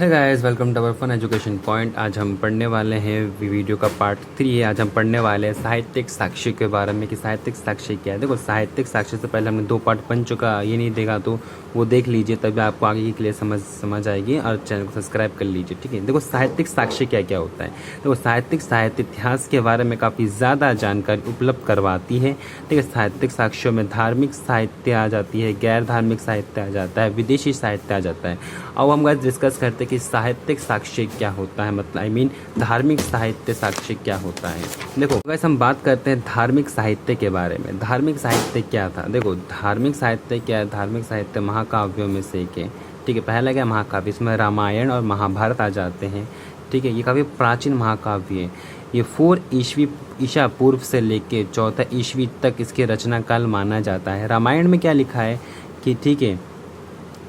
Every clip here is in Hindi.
है guys, welcome to our fun education point. आज हम पढ़ने वाले हैं वीडियो का पार्ट 3 है। आज हम पढ़ने वाले हैं साहित्यिक साक्ष्य के बारे में कि साहित्यिक साक्ष्य क्या है। देखो, साहित्यिक साक्ष्य से पहले हमने 2 पार्ट बन चुका, ये नहीं देखा तो वो देख लीजिए, तभी आपको आगे की क्लियर समझ आएगी। और चैनल को सब्सक्राइब कर लीजिए, ठीक है। देखो, साहित्यिक साक्ष्य क्या क्या होता है। देखो, साहित्यिक साहित्य इतिहास के बारे में काफ़ी ज़्यादा जानकारी उपलब्ध करवाती है, ठीक है। साहित्यिक साक्ष्यों में धार्मिक साहित्य आ जाती है, गैर धार्मिक साहित्य आ जाता है, विदेशी साहित्य आ जाता है। अब हम डिस्कस करते हैं कि साहित्यिक साक्ष्य क्या होता है, मतलब धार्मिक साहित्य साक्ष्य क्या होता है। देखो गाइस, हम बात करते हैं धार्मिक साहित्य के बारे में। धार्मिक साहित्य क्या था। देखो, धार्मिक साहित्य क्या है। धार्मिक साहित्य महाकाव्यों में से एक है, ठीक है। पहला क्या, महाकाव्य, इसमें रामायण और महाभारत आ जाते हैं, ठीक है। ये काफ़ी प्राचीन महाकाव्य है। ये 4 ईसा पूर्व से लेके 14 ईस्वी तक इसके रचना काल माना जाता है। रामायण में क्या लिखा है कि, ठीक है,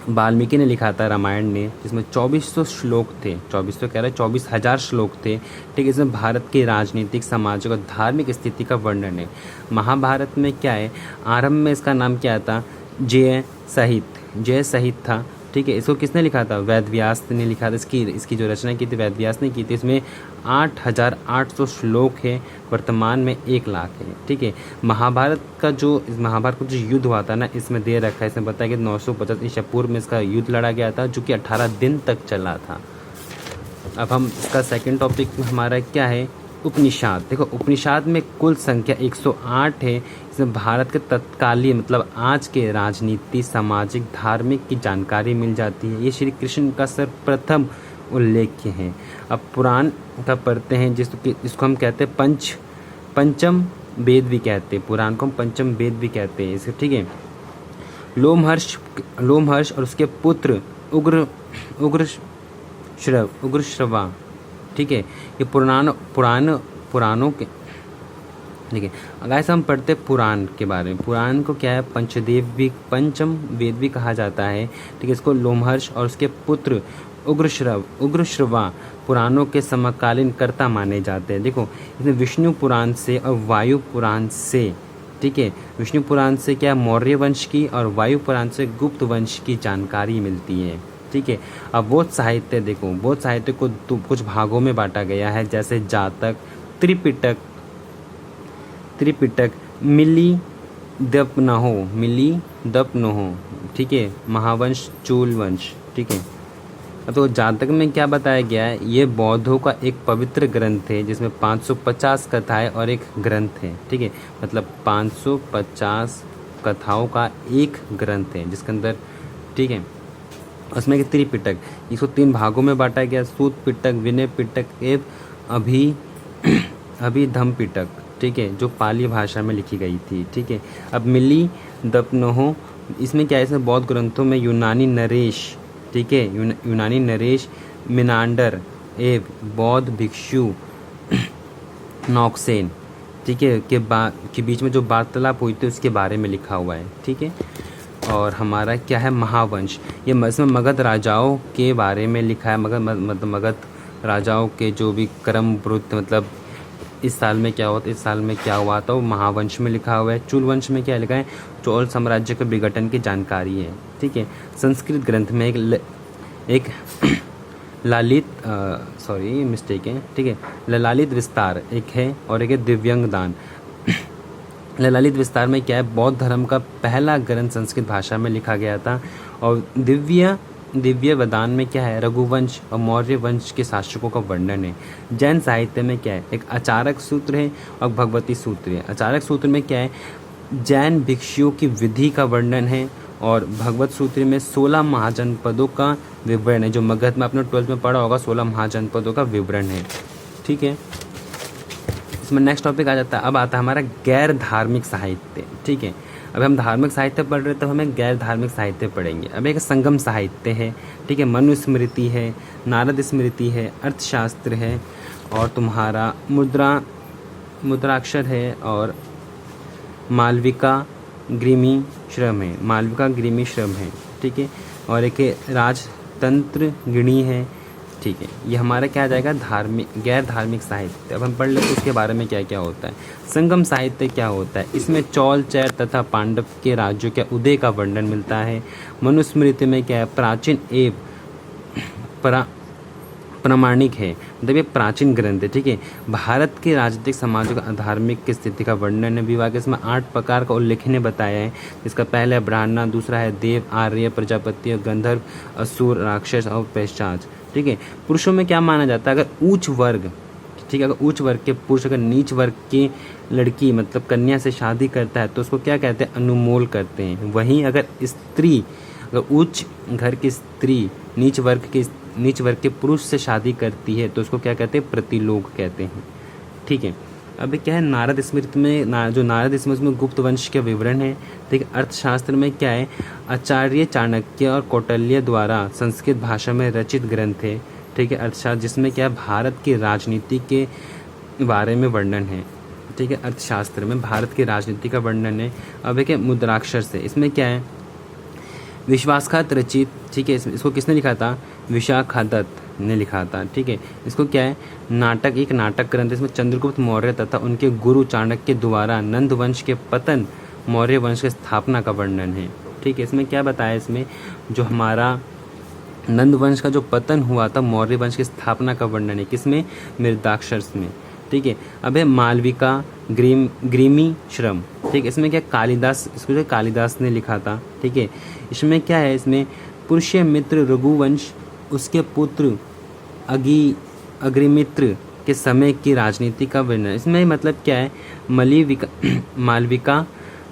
वाल्मीकि ने लिखा था रामायण ने, जिसमें 2400 श्लोक थे। 2400 कह रहे हैं, 24,000 श्लोक थे, ठीक है। इसमें भारत की राजनीतिक, सामाजिक और धार्मिक स्थिति का वर्णन है। महाभारत में क्या है, आरंभ में इसका नाम क्या था, जय सहित था, ठीक है। इसको किसने लिखा था, वेद व्यास ने लिखा था। इसकी जो रचना की थी वेद व्यास ने की थी। इसमें 8,800 श्लोक है, वर्तमान में 1 लाख है, ठीक है। महाभारत का जो युद्ध हुआ था ना, इसमें दे रखा है, इसमें बताया कि 950 ईसा पूर्व में इसका युद्ध लड़ा गया था, जो कि 18 दिन तक चला था। अब हम इसका सेकंड टॉपिक हमारा क्या है, उपनिषद। देखो, उपनिषद में कुल संख्या 108 है। इसमें भारत के तत्कालीन, मतलब आज के राजनीति, सामाजिक, धार्मिक की जानकारी मिल जाती है। ये श्री कृष्ण का सर्वप्रथम उल्लेख्य है। अब पुराण का पढ़ते हैं, जिसको हम कहते हैं पंचम वेद भी कहते हैं। पुराण को हम पंचम वेद भी कहते हैं इसे, ठीक है। लोमहर्ष और उसके पुत्र उग्रश्रवा, ठीक है। ये पुराणों के, ठीक है। अगर हम पढ़ते पुराण के बारे में, पुराण को क्या है, पंचम वेद भी कहा जाता है, ठीक है। इसको लोमहर्ष और उसके पुत्र उग्रश्रवा पुराणों के समकालीन कर्ता माने जाते हैं। देखो, इसमें विष्णु पुराण से और वायु पुराण से, ठीक है, विष्णु पुराण से क्या, मौर्य वंश की, और वायु पुराण से गुप्त वंश की जानकारी मिलती है, ठीक है। अब बौद्ध साहित्य, देखो, बौद्ध साहित्य को कुछ भागों में बांटा गया है, जैसे जातक, त्रिपिटक, मिली दपनहो, ठीक है, महावंश, चूल वंश, ठीक है। तो जातक में क्या बताया गया है, ये बौद्धों का एक पवित्र ग्रंथ है, जिसमें 550 कथाएं और एक ग्रंथ है, ठीक है। मतलब 550 कथाओं का एक ग्रंथ है जिसके अंदर, ठीक है। उसमें कि त्रिपिटक, इसको 3 भागों में बांटा गया, सूत पिटक, विनय पिटक एवं अभिधम पिटक, ठीक है, जो पाली भाषा में लिखी गई थी, ठीक है। अब मिली दपनहो, इसमें क्या है, इसमें बौद्ध ग्रंथों में यूनानी नरेश, ठीक है, यूनानी नरेश, मिनांडर एवं बौद्ध भिक्षु नौक्सेन, ठीक है, के बीच में जो वार्तालाप हुई थी उसके बारे में लिखा हुआ है, ठीक है। और हमारा क्या है, महावंश, ये इसमें मगध राजाओं के बारे में लिखा है। मगध राजाओं के जो भी क्रम वृत्त, मतलब इस साल में क्या हुआ था, इस साल में क्या हुआ था, वो महावंश में लिखा हुआ है। चूल वंश में क्या लिखा है, चोल साम्राज्य के विघटन की जानकारी है, ठीक है। संस्कृत ग्रंथ में एक ठीक है, ललित विस्तार एक है, और एक है दिव्यांग दान। ललित विस्तार में क्या है, बौद्ध धर्म का पहला ग्रंथ संस्कृत भाषा में लिखा गया था। और दिव्य वदान में क्या है, रघुवंश और मौर्य वंश के शासकों का वर्णन है। जैन साहित्य में क्या है, एक आचारक सूत्र है और भगवती सूत्र है। आचारक सूत्र में क्या है, जैन भिक्षुओं की विधि का वर्णन है, और भगवत सूत्र में 16 महाजनपदों का विवरण है, जो मगध में आपने 12th में पढ़ा होगा, 16 महाजनपदों का विवरण है, ठीक है। इसमें नेक्स्ट टॉपिक आ जाता है, अब आता है हमारा गैर धार्मिक साहित्य, ठीक है। अब हम धार्मिक साहित्य पढ़ रहे तो हमें गैर धार्मिक साहित्य पढ़ेंगे। अब एक संगम साहित्य है, ठीक है, मनुस्मृति है, नारद स्मृति है, अर्थशास्त्र है, और तुम्हारा मुद्राक्षर है, और मालविका ग्रिमी श्रम है, ठीक है। और एक राजतंत्र गिणी है, ठीक है। ये हमारा क्या आ जाएगा, गैर धार्मिक साहित्य। अब हम पढ़ लेते हैं इसके बारे में क्या क्या होता है। संगम साहित्य क्या होता है, इसमें चौल, चैर तथा पांडव के राज्यों के उदय का वर्णन मिलता है। मनुस्मृति में क्या है, प्राचीन एवं प्रामाणिक है, मतलब ये प्राचीन ग्रंथ है। ठीक है, भारत के राजनीतिक, सामाजिक और धार्मिक की स्थिति का वर्णन है। विभाग इसमें 8 प्रकार का उल्लेखनीय बताया है, जिसका पहला है ब्राह्मण, दूसरा है देव, आर्य, प्रजापति, गंधर्व, असुर, राक्षस और पैशाच। ठीक है, पुरुषों में क्या माना जाता है, अगर उच्च वर्ग, ठीक है, अगर उच्च वर्ग के पुरुष अगर नीच वर्ग की लड़की मतलब कन्या से शादी करता है तो उसको क्या कहते हैं, अनुमोल करते हैं। वहीं अगर स्त्री, अगर उच्च घर की स्त्री नीच वर्ग के पुरुष से शादी करती है तो उसको क्या कहते हैं, प्रतिलोक कहते हैं। ठीक है, अब क्या है, नारद स्मृति में जो नारद स्मृति में गुप्त वंश के विवरण है। ठीक है, अर्थशास्त्र में क्या है, आचार्य चाणक्य और कौटिल्य द्वारा संस्कृत भाषा में रचित ग्रंथ है। ठीक है, अर्थशास्त्र जिसमें क्या है, भारत की राजनीति के बारे में वर्णन है। ठीक है, अर्थशास्त्र में भारत की राजनीति का वर्णन है। अब एक है मुद्राक्षर से, इसमें क्या है, विश्वासघात रचित। ठीक है, इसको किसने लिखा था, विशाखादत्त ने लिखा था। ठीक है, इसको क्या है, नाटक, एक नाटक ग्रंथ, इसमें चंद्रगुप्त मौर्य तथा उनके गुरु चाणक्य द्वारा नंद वंश के पतन, मौर्य वंश की स्थापना का वर्णन है। ठीक है, इसमें क्या बताया, इसमें जो हमारा नंद वंश का जो पतन हुआ था, मौर्य वंश की स्थापना का वर्णन है, किसमें, मृदाक्षर में। ठीक है, अब है मालविका ग्रीमी श्रम। ठीक है, इसमें क्या, कालिदास, इसको जो कालिदास ने लिखा था। ठीक है, इसमें क्या है, इसमें पुष्यमित्र रघुवंश, उसके पुत्र अग्निमित्र के समय की राजनीति का वर्णन। इसमें मतलब क्या है, मालविका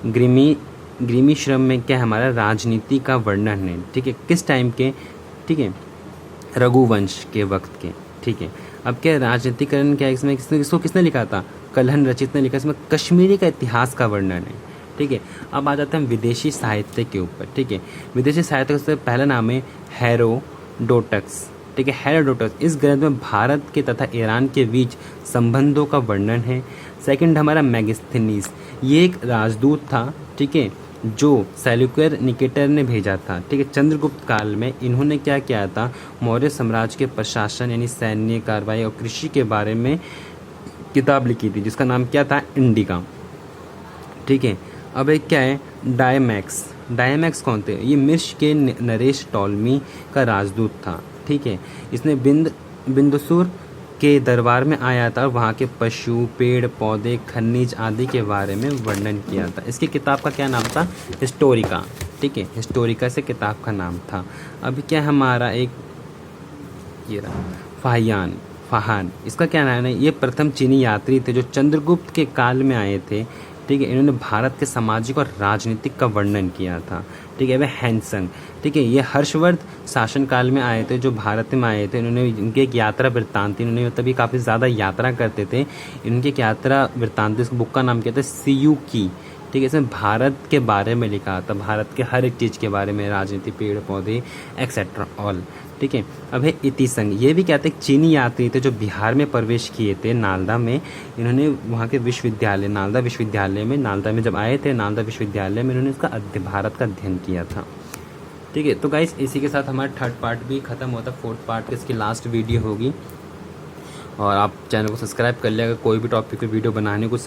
ग्रीमी श्रम में क्या है, हमारा राजनीति का वर्णन है। ठीक है, किस टाइम के, ठीक है, रघुवंश के वक्त के। ठीक है, अब क्या राजनीतिकरण क्या है, इसमें इसको किसने लिखा था, कल्हण रचित ने लिखा। इसमें कश्मीरी का इतिहास का वर्णन है। ठीक है, अब आ जाते हैं विदेशी साहित्य के ऊपर। ठीक है, विदेशी साहित्य का पहला नाम है हेरोडोटस। ठीक है, हेरोडोटस, इस ग्रंथ में भारत के तथा ईरान के बीच संबंधों का वर्णन है। सेकंड हमारा मेगास्थनीज, ये एक राजदूत था। ठीक है, जो सेल्यूकर निकेटर ने भेजा था। ठीक है, चंद्रगुप्त काल में इन्होंने क्या किया था, मौर्य साम्राज्य के प्रशासन यानी सैन्य कार्रवाई और कृषि के बारे में किताब लिखी थी, जिसका नाम क्या था, इंडिका। ठीक है, अब एक क्या है, डायमैक्स कौन थे, ये मिर्श के नरेश टॉलमी का राजदूत था। ठीक है, इसने बिंदुसुर के दरबार में आया था, वहाँ के पशु, पेड़ पौधे, खनिज आदि के बारे में वर्णन किया था। इसकी किताब का क्या नाम था, हिस्टोरिका। ठीक है, हिस्टोरिका से किताब का नाम था। अभी क्या हमारा एक ये रहा फाहान, इसका क्या नाम है, ये प्रथम चीनी यात्री थे जो चंद्रगुप्त के काल में आए थे। ठीक है, इन्होंने भारत के सामाजिक और राजनीतिक का वर्णन किया था। ठीक है, वह हैंसंग। ठीक है, ये हर्षवर्ध शासनकाल में आए थे, जो भारत में आए थे। इन्होंने, इनकी एक यात्रा वृत्तांत, इन्होंने मतलब ये काफ़ी ज़्यादा यात्रा करते थे। इनकी एक यात्रा वृत्तांत, इस बुक का नाम क्या था, सियुकी। ठीक है, इसमें भारत के बारे में लिखा था, भारत के हर एक चीज़ के बारे में, राजनीति, पेड़ पौधे एक्सेट्रा ऑल। ठीक है, अब है इतिसंग, ये भी कहते हैं चीनी यात्री थे जो बिहार में प्रवेश किए थे, नालंदा में। इन्होंने वहाँ के विश्वविद्यालय, नालंदा में जब आए थे, नालंदा विश्वविद्यालय में इन्होंने इसका भारत का अध्ययन किया था। ठीक है, तो गाइस इसी के साथ हमारा 3rd पार्ट भी खत्म होता है। 4th पार्ट इसकी लास्ट वीडियो होगी, और आप चैनल को सब्सक्राइब कर लिया। अगर कोई भी टॉपिक पर वीडियो बनाने को